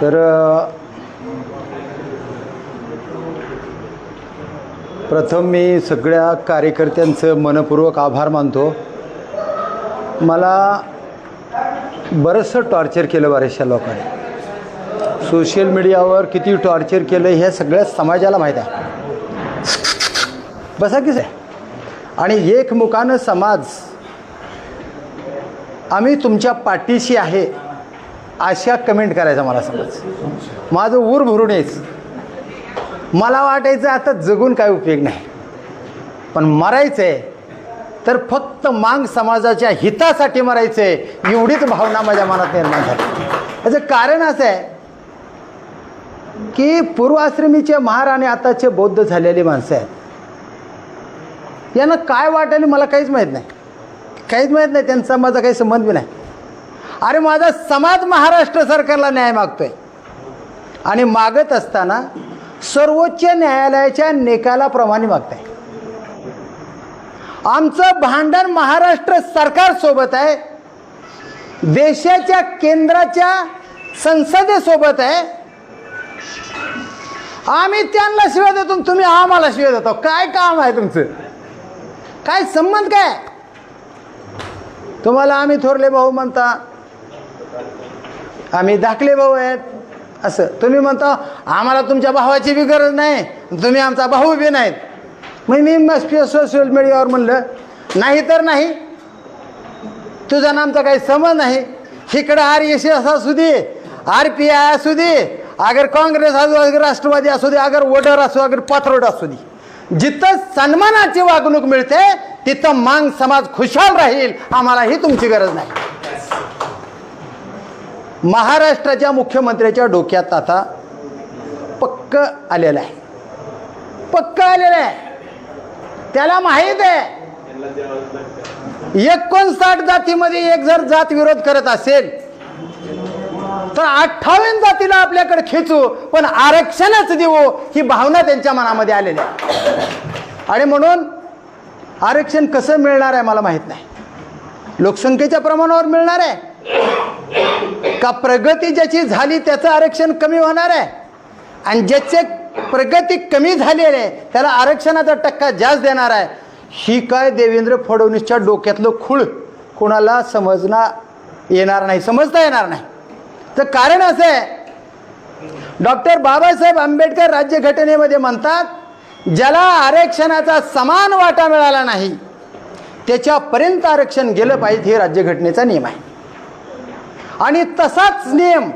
तर प्रथम मी सगळ्या कार्यकर्त्यांचं मनपूर्वक आभार मानतो. मला बरंचसं टॉर्चर केलं बऱ्याचशा लोकांनी. सोशल मीडियावर किती टॉर्चर केलं हे सगळ्या समाजाला माहीत आहे. बसा कीच आहे. आणि एकमुखानं समाज आम्ही तुमच्या पाठीशी आहे अशा कमेंट करायचा मला समज. माझं ऊर भरून यायचं. मला वाटायचं आता जगून काय उपयोग नाही, पण मरायचं आहे तर फक्त मांग समाजाच्या हितासाठी मरायचं आहे एवढीच भावना माझ्या मनात निर्माण झाली. याचं कारण असं आहे की पूर्वाश्रमीचे महार आणि आताचे बौद्ध झालेली माणसं आहेत. यांना काय वाटेल मला काहीच माहीत नाही. काहीच माहीत नाही. त्यांचा माझा काही संबंध बी नाही. अरे माझा समाज महाराष्ट्र सरकारला न्याय मागतोय आणि मागत असताना सर्वोच्च न्यायालयाच्या निकालाप्रमाणे मागताय. आमचं भांडण महाराष्ट्र सरकारसोबत आहे, देशाच्या केंद्राच्या संसदेसोबत आहे. आम्ही त्यांना शिव्या देतो, तुम्ही आम्हाला शिव्या देतो. काय काम आहे तुमचं? काय संबंध काय? तुम्हाला आम्ही थोरले भाऊ म्हणता, आम्ही धाकले भाऊ आहेत असं. तुम्ही म्हणता आम्हाला तुमच्या भावाची बी गरज नाही, तुम्ही आमचा भाऊ बी नाहीत. मग मी सोशल मीडियावर म्हणलं नाही तर नाही, तुझा ना आमचा काही संबंध नाही. इकडं RSS असू दे, RPI असू दे, अगर काँग्रेस असू, अगर राष्ट्रवादी असू दे, अगर वडर असू, अगर पाथरोड असू दे, जिथं सन्मानाची वागणूक मिळते तिथं मांग समाज खुशाल राहील. आम्हालाही तुमची गरज नाही. महाराष्ट्राच्या मुख्यमंत्र्याच्या डोक्यात आता पक्क आलेलं आहे. पक्क आलेलं आहे. त्याला माहीत आहे 59 जातीमध्ये एक जर जात विरोध करत असेल तर 28 जातीला आपल्याकडे खेचू, पण आरक्षणच देऊ ही भावना त्यांच्या मनामध्ये आलेली आहे. आणि म्हणून आरक्षण कसं मिळणार आहे मला माहीत नाही. लोकसंख्येच्या प्रमाणावर मिळणार आहे का प्रगती ज्याची झाली त्याचं आरक्षण कमी होणार आहे, आणि ज्याचे प्रगती कमी झालेली आहे त्याला आरक्षणाचा टक्का जास्त देणार आहे? ही काय देवेंद्र फडणवीसच्या डोक्यातलं खूळ कोणाला समजता येणार नाही. तर कारण असं आहे, डॉक्टर बाबासाहेब आंबेडकर राज्यघटनेमध्ये म्हणतात, ज्याला आरक्षणाचा समान वाटा मिळाला नाही त्याच्यापर्यंत आरक्षण गेलं पाहिजे, हे राज्यघटनेचा नियम आहे. आणि तसाच नियम